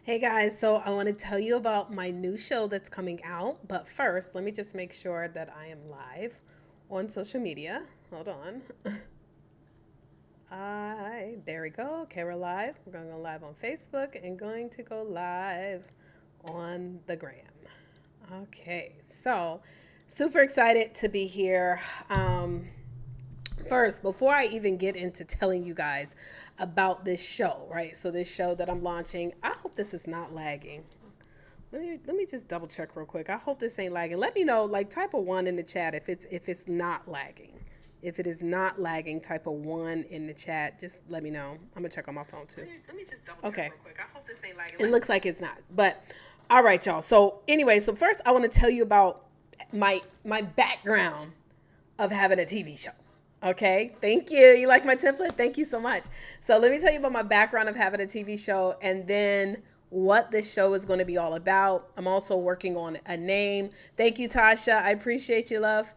Hey guys, so I want to tell you about my new show that's coming out. But first, let me just make sure that I am live on social media. Hold on. There we go. Okay, we're live. We're going to go live on Facebook and going to go live on the gram. Okay, so super excited to be here. First, before I even get into telling you guys about this show, right? So this show that I'm launching, I hope this is not lagging. Let me just double check real quick. I hope this ain't lagging. Let me know, like type a one in the chat if it's not lagging. If it is not lagging, type a one in the chat. Just let me know. I'm gonna check on my phone too. Let me just double check real quick. I hope this ain't lagging. It looks like it's not. But all right, y'all. So anyway, so first I want to tell you about my background of having a TV show. Okay, thank you. You like my template? Thank you so much. So let me tell you about my background of having a TV show and then what this show is going to be all about. I'm also working on a name. Thank you, Tasha. I appreciate you, love.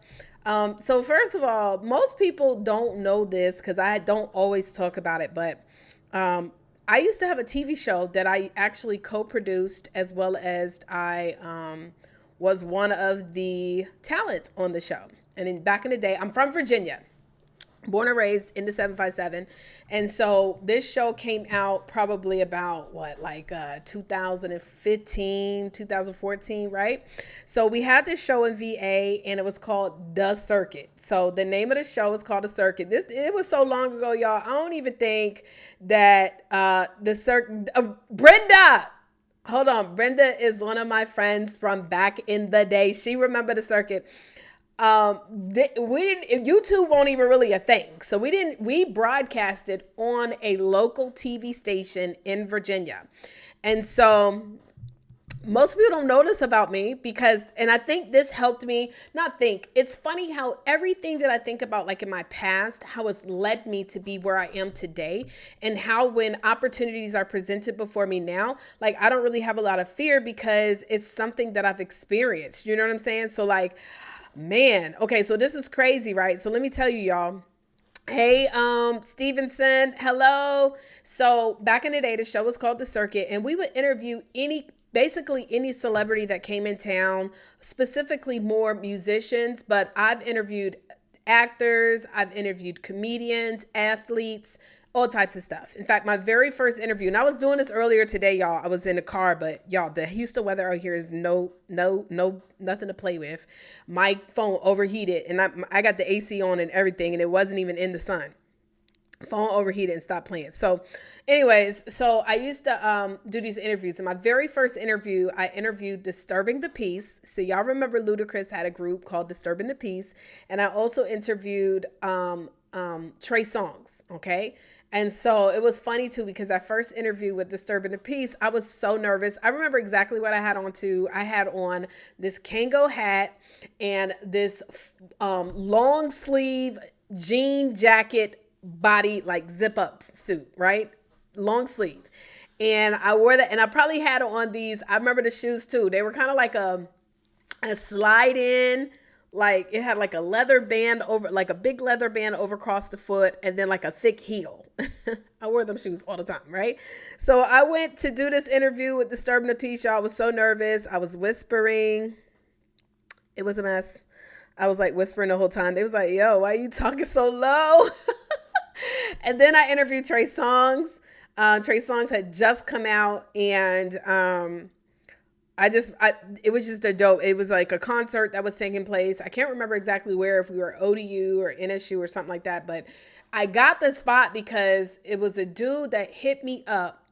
So first of all, most people don't know this because I don't always talk about it, but I used to have a TV show that I actually co-produced as well as I was one of the talents on the show. And back in the day, I'm from Virginia, born and raised in the 757. And so this show came out probably about 2015, 2014, right? So we had this show in VA and it was called The Circuit. So the name of the show is called The Circuit. It was so long ago, y'all. I don't even think that The Circuit, Brenda, hold on. Brenda is one of my friends from back in the day. She remember The Circuit. We didn't, YouTube won't even really a thing. So we broadcasted on a local TV station in Virginia. And so most people don't notice about me because, and I think this helped me not think. It's funny how everything that I think about, like in my past, how it's led me to be where I am today, and how when opportunities are presented before me now, like I don't really have a lot of fear because it's something that I've experienced. You know what I'm saying? So like, man, okay, so this is crazy, right? So let me tell you, y'all. Hey, Stevenson, hello. So back in the day, the show was called The Circuit, and we would interview basically any celebrity that came in town, specifically more musicians, but I've interviewed actors, I've interviewed comedians, athletes, all types of stuff. In fact, my very first interview, and I was doing this earlier today, y'all. I was in the car, but y'all, the Houston weather out here is nothing to play with. My phone overheated, and I got the AC on and everything, and it wasn't even in the sun. Phone overheated and stopped playing. So anyways, so I used to do these interviews. In my very first interview, I interviewed Disturbing the Peace. So y'all remember Ludacris had a group called Disturbing the Peace. And I also interviewed Trey Songz, okay? And so it was funny too, because that first interview with Disturbing the Peace, I was so nervous. I remember exactly what I had on too. I had on this Kango hat and this long sleeve jean jacket body, like zip up suit, right? Long sleeve. And I wore that, and I probably had on these, I remember the shoes too. They were kind of like a slide in, like it had like a leather band over, like a big leather band over across the foot, and then like a thick heel. I wore them shoes all the time, right? So I went to do this interview with Disturbing the Peace, y'all. I was so nervous. I was whispering. It was a mess. I was like whispering the whole time. They was like, yo, why are you talking so low? And then I interviewed Trey Songz. Trey Songz had just come out, and it was just a dope. It was like a concert that was taking place. I can't remember exactly where, if we were ODU or NSU or something like that, but I got the spot because it was a dude that hit me up.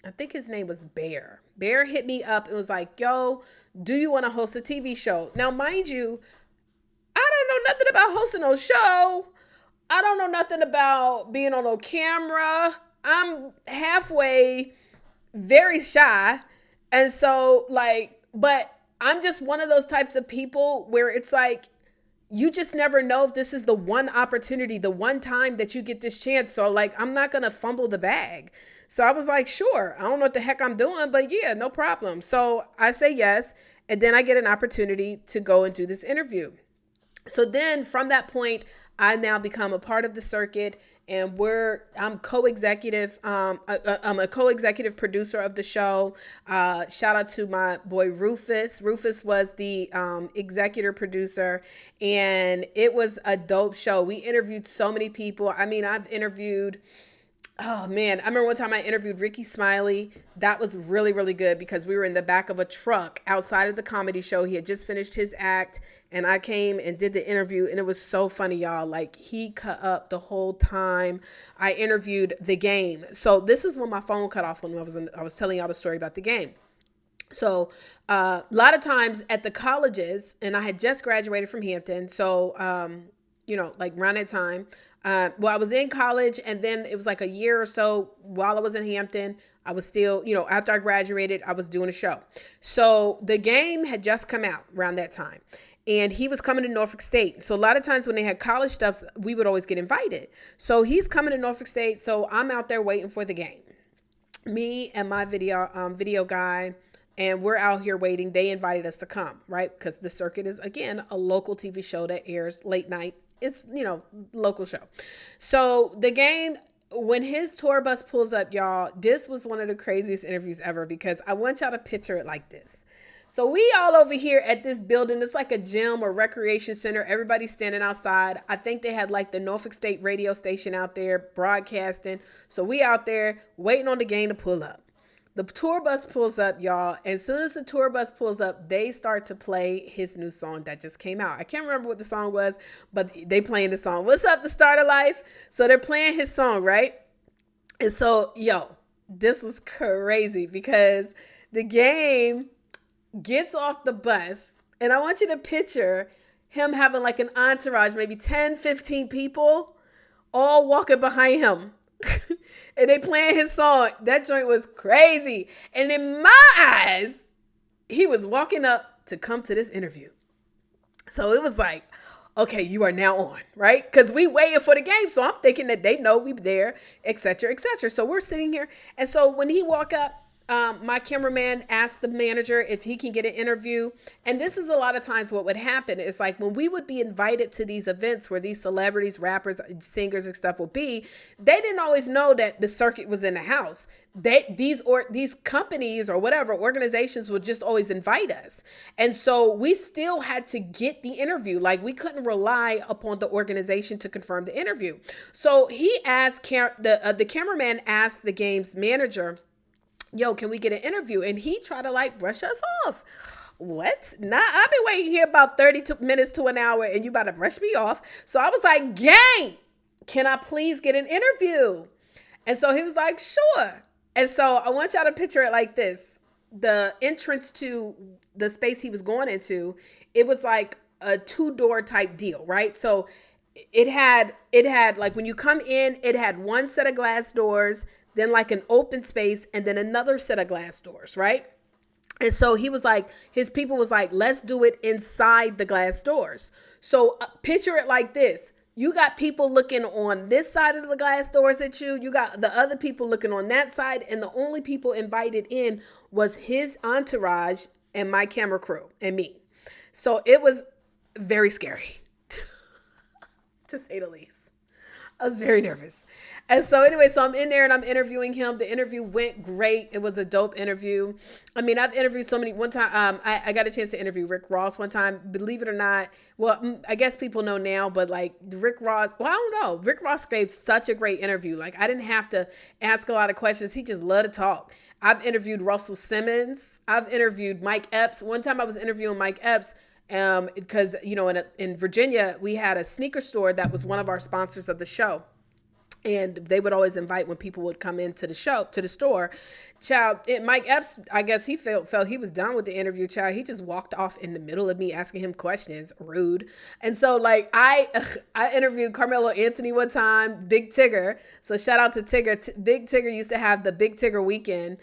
I think his name was Bear. Bear hit me up and was like, yo, do you want to host a TV show? Now, mind you, I don't know nothing about hosting no show. I don't know nothing about being on no camera. I'm halfway very shy. And so like, but I'm just one of those types of people where it's like, you just never know if this is the one opportunity, the one time that you get this chance. So like, I'm not going to fumble the bag. So I was like, sure, I don't know what the heck I'm doing, but yeah, no problem. So I say yes. And then I get an opportunity to go and do this interview. So then from that point, I now become a part of the circuit, and I'm co-executive. I'm a co-executive producer of the show. Shout out to my boy Rufus. Rufus was the executive producer, and it was a dope show. We interviewed so many people. I mean, I've interviewed. Oh man, I remember one time I interviewed Ricky Smiley. That was really, really good because we were in the back of a truck outside of the comedy show. He had just finished his act, and I came and did the interview, and it was so funny, y'all. Like, he cut up the whole time. I interviewed The Game. So this is when my phone cut off when I was telling y'all the story about The Game. So a lot of times at the colleges, and I had just graduated from Hampton. So, like around that time, I was in college, and then it was like a year or so while I was in Hampton. I was still, after I graduated, I was doing a show. So The Game had just come out around that time, and he was coming to Norfolk State. So a lot of times when they had college stuff, we would always get invited. So he's coming to Norfolk State. So I'm out there waiting for The Game. Me and my video guy, and we're out here waiting. They invited us to come, right? Because The Circuit is, again, a local TV show that airs late night. It's, local show. So The Game, when his tour bus pulls up, y'all, this was one of the craziest interviews ever, because I want y'all to picture it like this. So we all over here at this building. It's like a gym or recreation center. Everybody's standing outside. I think they had like the Norfolk State radio station out there broadcasting. So we out there waiting on The Game to pull up. The tour bus pulls up, y'all. And as soon as the tour bus pulls up, they start to play his new song that just came out. I can't remember what the song was, but they playing the song. What's up, The Start of Life? So they're playing his song, right? And so, this was crazy because The Game gets off the bus. And I want you to picture him having like an entourage, maybe 10, 15 people all walking behind him. And they playing his song. That joint was crazy. And in my eyes, he was walking up to come to this interview. So it was like, okay, you are now on, right? Because we waiting for The Game. So I'm thinking that they know we there, et cetera, et cetera. So we're sitting here. And so when he walk up, my cameraman asked the manager if he can get an interview. And this is a lot of times what would happen. It's like when we would be invited to these events where these celebrities, rappers, singers and stuff will be, they didn't always know that The Circuit was in the house. These companies or whatever organizations would just always invite us. And so we still had to get the interview. Like, we couldn't rely upon the organization to confirm the interview. So he asked, the cameraman asked The Game's manager, yo, can we get an interview? And he tried to like brush us off. What? Nah, I've been waiting here about 30 minutes to an hour and you about to brush me off. So I was like, gang, can I please get an interview? And so he was like, sure. And so I want y'all to picture it like this. The entrance to the space he was going into, it was like a 2-door type deal, right? So it had like when you come in, it had one set of glass doors, then like an open space, and then another set of glass doors, right? And so he was like, his people was like, let's do it inside the glass doors. So picture it like this. You got people looking on this side of the glass doors at you. You got the other people looking on that side. And the only people invited in was his entourage and my camera crew and me. So it was very scary, to say the least. I was very nervous. And so anyway, so I'm in there and I'm interviewing him. The interview went great. It was a dope interview. I mean, I've interviewed so many. One time, I got a chance to interview Rick Ross one time. Believe it or not, well, I guess people know now, but like Rick Ross, well, I don't know. Rick Ross gave such a great interview. Like, I didn't have to ask a lot of questions. He just loved to talk. I've interviewed Russell Simmons. I've interviewed Mike Epps. One time I was interviewing Mike Epps because, in Virginia, we had a sneaker store that was one of our sponsors of the show. And they would always invite when people would come into the store. Child, Mike Epps, I guess he felt he was done with the interview. Child, he just walked off in the middle of me asking him questions. Rude. And so like I interviewed Carmelo Anthony one time, Big Tigger. So shout out to Tigger. Big Tigger used to have the Big Tigger weekend.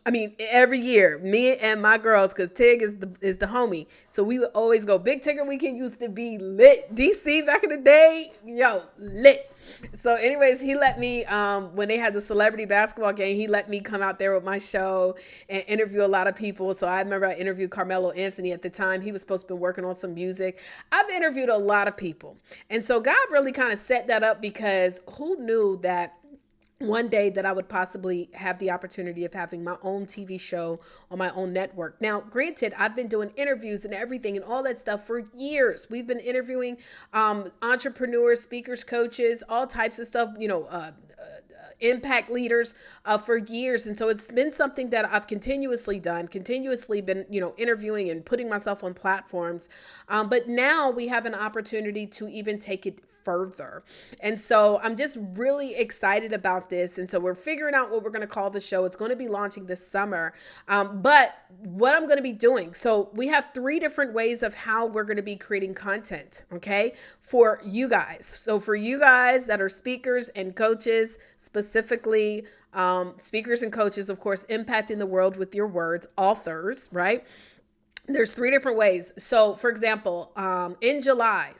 I mean, every year, me and my girls, because Tig is the homie, so we would always go. Big Ticket Weekend used to be lit. DC back in the day, yo, lit. So, anyways, he let me when they had the celebrity basketball game, he let me come out there with my show and interview a lot of people. So I remember I interviewed Carmelo Anthony at the time. He was supposed to be working on some music. I've interviewed a lot of people, and so God really kind of set that up because who knew that one day that I would possibly have the opportunity of having my own TV show on my own network. Now, granted, I've been doing interviews and everything and all that stuff for years. We've been interviewing entrepreneurs, speakers, coaches, all types of stuff, impact leaders for years. And so it's been something that I've continuously done, continuously been, interviewing and putting myself on platforms. But now we have an opportunity to even take it further. And so I'm just really excited about this. And so we're figuring out what we're going to call the show. It's going to be launching this summer. But what I'm going to be doing, so we have 3 different ways of how we're going to be creating content, okay, for you guys. So for you guys that are speakers and coaches, specifically speakers and coaches, of course, impacting the world with your words, authors, right? There's 3 different ways. So for example, in July,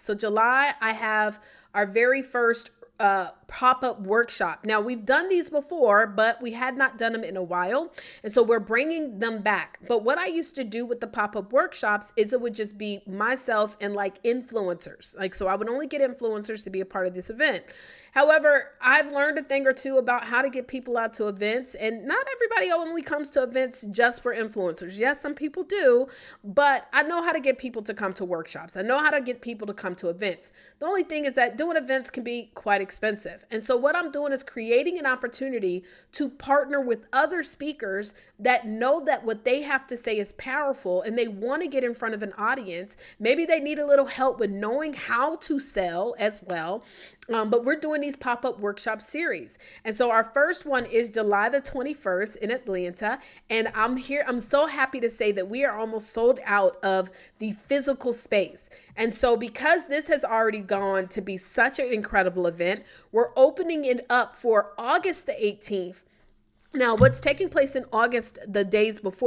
I have our very first pop-up workshop. Now we've done these before, but we had not done them in a while. And so we're bringing them back. But what I used to do with the pop-up workshops is it would just be myself and like influencers. So I would only get influencers to be a part of this event. However, I've learned a thing or two about how to get people out to events, and not everybody only comes to events just for influencers. Yes, some people do, but I know how to get people to come to workshops. I know how to get people to come to events. The only thing is that doing events can be quite expensive. And so what I'm doing is creating an opportunity to partner with other speakers that know that what they have to say is powerful and they want to get in front of an audience. Maybe they need a little help with knowing how to sell as well. But we're doing these pop-up workshop series. And so our first one is July the 21st in Atlanta. And I'm so happy to say that we are almost sold out of the physical space. And so because this has already gone to be such an incredible event, we're opening it up for August the 18th. Now, what's taking place in August, a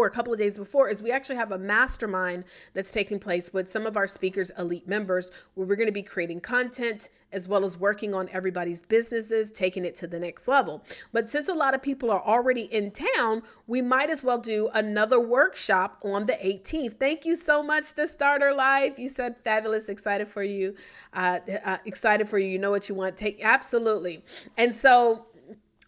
couple of days before, is we actually have a mastermind that's taking place with some of our speakers, elite members, where we're going to be creating content as well as working on everybody's businesses, taking it to the next level. But since a lot of people are already in town, we might as well do another workshop on the 18th. Thank you so much to Starter Life. You said fabulous, excited for you. You know what you want. Absolutely. And so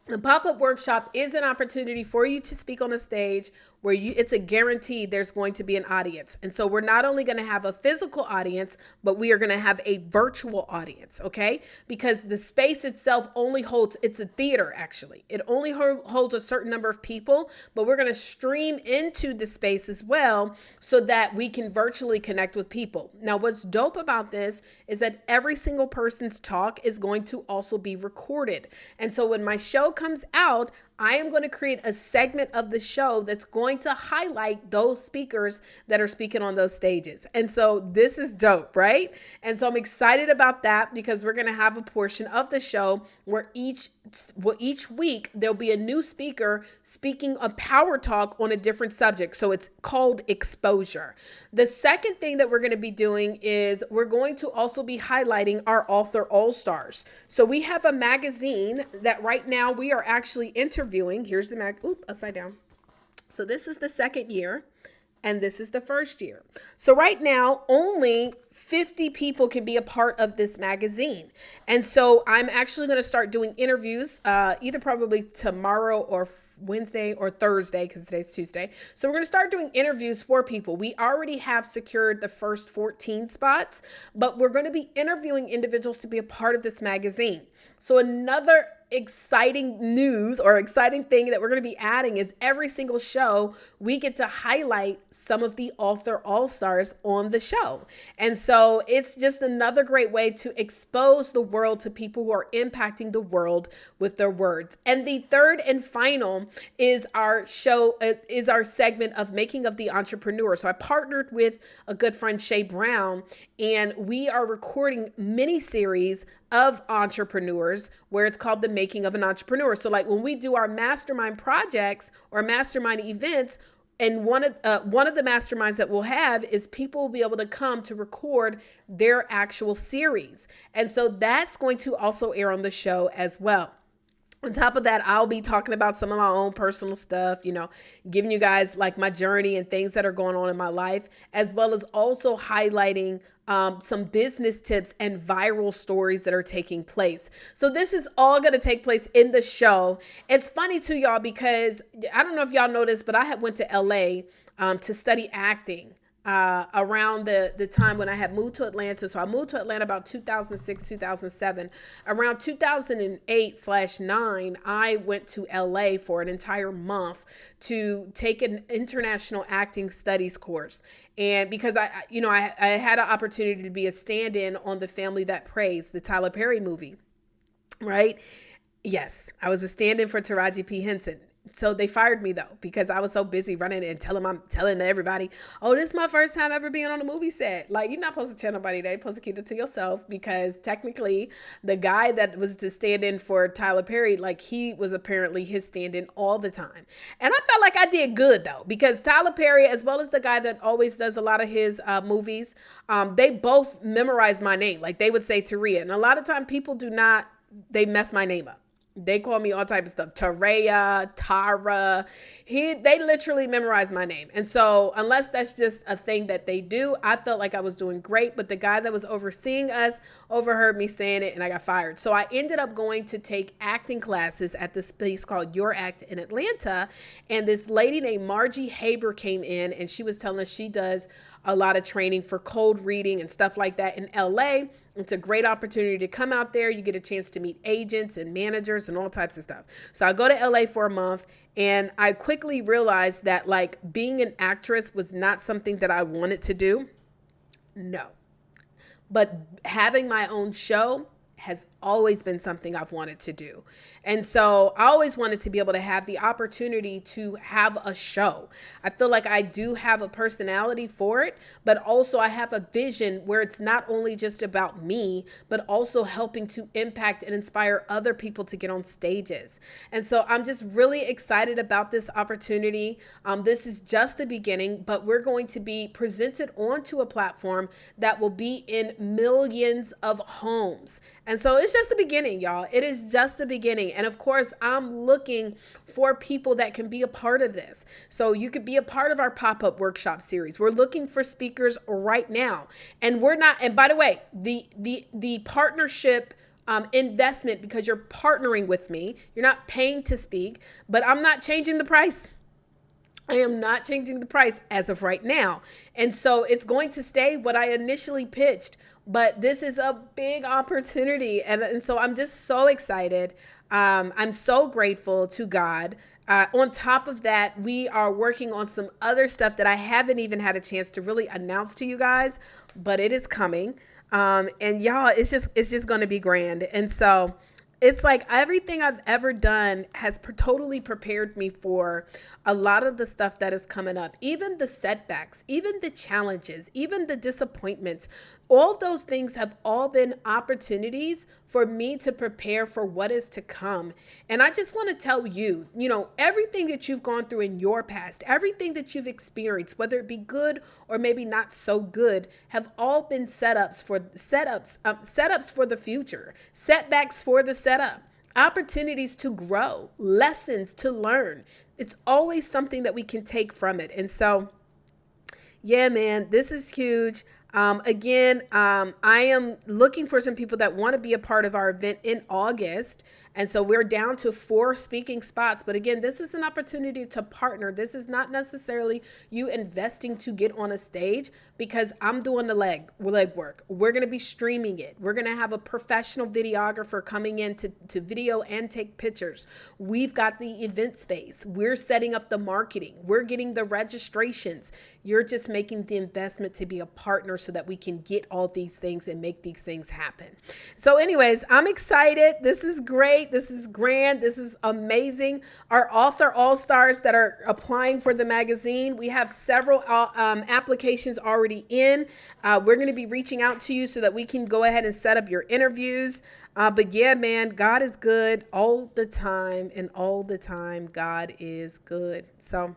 the pop-up workshop is an opportunity for you to speak on a stage where it's a guarantee there's going to be an audience. And so we're not only going to have a physical audience, but we are going to have a virtual audience, okay? Because the space itself it's a theater actually. It only holds a certain number of people, but we're going to stream into the space as well so that we can virtually connect with people. Now, what's dope about this is that every single person's talk is going to also be recorded. And so when my show comes out, I am going to create a segment of the show that's going to highlight those speakers that are speaking on those stages. And so this is dope, right? And so I'm excited about that because we're going to have a portion of the show where each week there'll be a new speaker speaking a power talk on a different subject. So it's called exposure. The second thing that we're going to be doing is we're going to also be highlighting our author all-stars. So we have a magazine that right now we are actually interviewing. Here's the upside down. So this is the second year and this is the first year. So right now, only 50 people can be a part of this magazine. And so I'm actually going to start doing interviews either probably tomorrow or Wednesday or Thursday, because today's Tuesday. So we're going to start doing interviews for people. We already have secured the first 14 spots, but we're going to be interviewing individuals to be a part of this magazine. So another exciting thing that we're going to be adding is every single show we get to highlight some of the author all-stars on the show. And so it's just another great way to expose the world to people who are impacting the world with their words. And the third and final is our segment of Making of the Entrepreneur. So I partnered with a good friend, Shay Brown, and we are recording mini series of entrepreneurs where it's called the making of an entrepreneur. So like when we do our mastermind projects or mastermind events, and one of the masterminds that we'll have is people will be able to come to record their actual series. And so that's going to also air on the show as well. On top of that, I'll be talking about some of my own personal stuff, giving you guys like my journey and things that are going on in my life, as well as also highlighting some business tips and viral stories that are taking place. So this is all going to take place in the show. It's funny too, y'all, because I don't know if y'all know this, but I had went to LA to study acting around the time when I had moved to Atlanta. So I moved to Atlanta about 2006, 2007. Around 2008/9, I went to LA for an entire month to take an international acting studies course. And because I had an opportunity to be a stand-in on The Family That Prays, the Tyler Perry movie, right? Yes, I was a stand-in for Taraji P. Henson. So they fired me though, because I was so busy running and telling everybody, oh, this is my first time ever being on a movie set. Like, you're not supposed to tell nobody that. You're supposed to keep it to yourself, because technically the guy that was to stand in for Tyler Perry, like, he was apparently his stand-in all the time. And I felt like I did good though, because Tyler Perry, as well as the guy that always does a lot of his movies, they both memorized my name. Like, they would say Taria. And a lot of time people they mess my name up. They call me all type of stuff. Taraya, Tara. They literally memorized my name. And so unless that's just a thing that they do, I felt like I was doing great. But the guy that was overseeing us overheard me saying it and I got fired. So I ended up going to take acting classes at this place called Your Act in Atlanta. And this lady named Margie Haber came in and she was telling us she does a lot of training for cold reading and stuff like that in LA. It's a great opportunity to come out there. You get a chance to meet agents and managers and all types of stuff. So I go to LA for a month and I quickly realized that like being an actress was not something that I wanted to do. No. But having my own show has always been something I've wanted to do. And so I always wanted to be able to have the opportunity to have a show. I feel like I do have a personality for it, but also I have a vision where it's not only just about me, but also helping to impact and inspire other people to get on stages. And so I'm just really excited about this opportunity. This is just the beginning, but we're going to be presented onto a platform that will be in millions of homes. And so it's just the beginning, y'all. It is just the beginning. And of course, I'm looking for people that can be a part of this. So you could be a part of our pop-up workshop series. We're looking for speakers right now. And by the way, the partnership investment, because you're partnering with me, you're not paying to speak, but I'm not changing the price. I am not changing the price as of right now. And so it's going to stay what I initially pitched. But this is a big opportunity. And so I'm just so excited. I'm so grateful to God. On top of that, we are working on some other stuff that I haven't even had a chance to really announce to you guys, but it is coming. And y'all, it's just going to be grand. And so it's like everything I've ever done has totally prepared me for a lot of the stuff that is coming up, even the setbacks, even the challenges, even the disappointments. All those things have all been opportunities for me to prepare for what is to come. And I just want to tell you, everything that you've gone through in your past, everything that you've experienced, whether it be good or maybe not so good, have all been setups for the future, setbacks for the setup, opportunities to grow, lessons to learn. It's always something that we can take from it. And so, yeah, man, this is huge. I am looking for some people that want to be a part of our event in August. And so we're down to 4 speaking spots. But again, this is an opportunity to partner. This is not necessarily you investing to get on a stage, because I'm doing the leg work. We're going to be streaming it. We're going to have a professional videographer coming in to video and take pictures. We've got the event space. We're setting up the marketing. We're getting the registrations. You're just making the investment to be a partner so that we can get all these things and make these things happen. So anyways, I'm excited. This is great. great. This is grand. This is amazing. Our author all-stars that are applying for the magazine, we have several applications already in. We're going to be reaching out to you so that we can go ahead and set up your interviews. But yeah, man, God is good all the time, and all the time God is good. So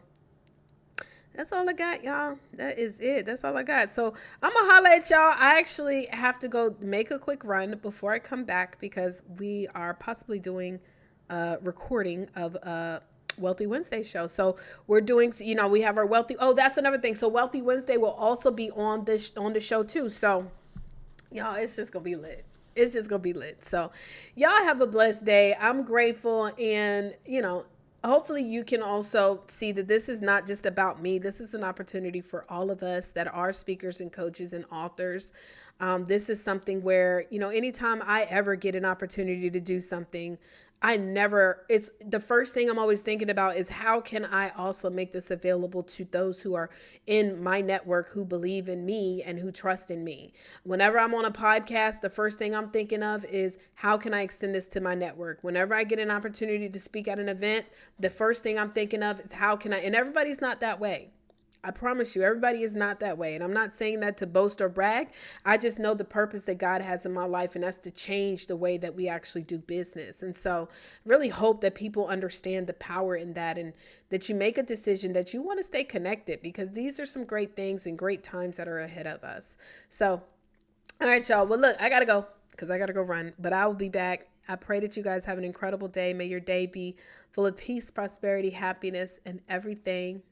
that's all I got, y'all. That is it. That's all I got. So I'm going to holler at y'all. I actually have to go make a quick run before I come back because we are possibly doing a recording of a Wealthy Wednesday show. So we're doing, we have our that's another thing. So Wealthy Wednesday will also be on the show too. So y'all, it's just going to be lit. It's just going to be lit. So y'all have a blessed day. I'm grateful, and, hopefully you can also see that this is not just about me. This is an opportunity for all of us that are speakers and coaches and authors. This is something where, anytime I ever get an opportunity to do something, it's the first thing I'm always thinking about is how can I also make this available to those who are in my network, who believe in me and who trust in me. Whenever I'm on a podcast, the first thing I'm thinking of is how can I extend this to my network? Whenever I get an opportunity to speak at an event, the first thing I'm thinking of is how can I, and everybody's not that way. I promise you, everybody is not that way. And I'm not saying that to boast or brag. I just know the purpose that God has in my life, and that's to change the way that we actually do business. And so I really hope that people understand the power in that, and that you make a decision that you want to stay connected, because these are some great things and great times that are ahead of us. So, all right, y'all. Well, look, I got to go because I got to go run, but I will be back. I pray that you guys have an incredible day. May your day be full of peace, prosperity, happiness, and everything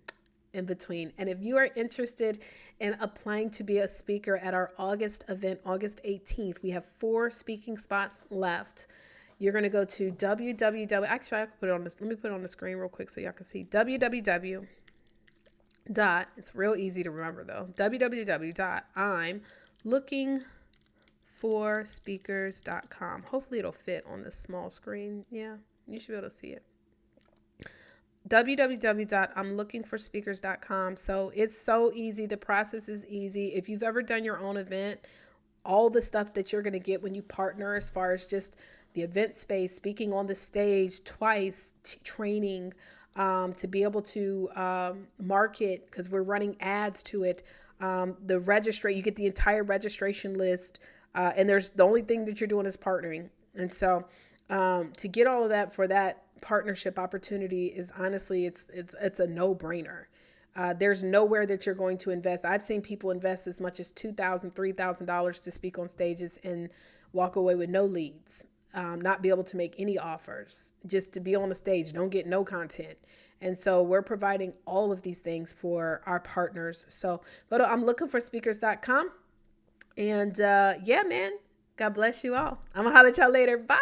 in between. And if you are interested in applying to be a speaker at our August event, August 18th, we have 4 speaking spots left. You're going to go to www. Actually, I can put it on this. Let me put it on the screen real quick so y'all can see. www. It's real easy to remember though. www.imlookingforspeakers.com. Hopefully it'll fit on this small screen. Yeah, you should be able to see it. www.imlookingforspeakers.com. So it's so easy. The process is easy. If you've ever done your own event, all the stuff that you're going to get when you partner, as far as just the event space, speaking on the stage twice, training, to be able to market, because we're running ads to it. The registry, you get the entire registration list, and there's the only thing that you're doing is partnering. And so to get all of that for that partnership opportunity is honestly, it's a no-brainer. There's nowhere that you're going to invest. I've seen people invest as much as $2,000, $3,000 to speak on stages and walk away with no leads, not be able to make any offers, just to be on the stage, don't get no content. And so we're providing all of these things for our partners. So go to imlookingforspeakers.com. And yeah, man, God bless you all. I'm gonna holler at y'all later. Bye.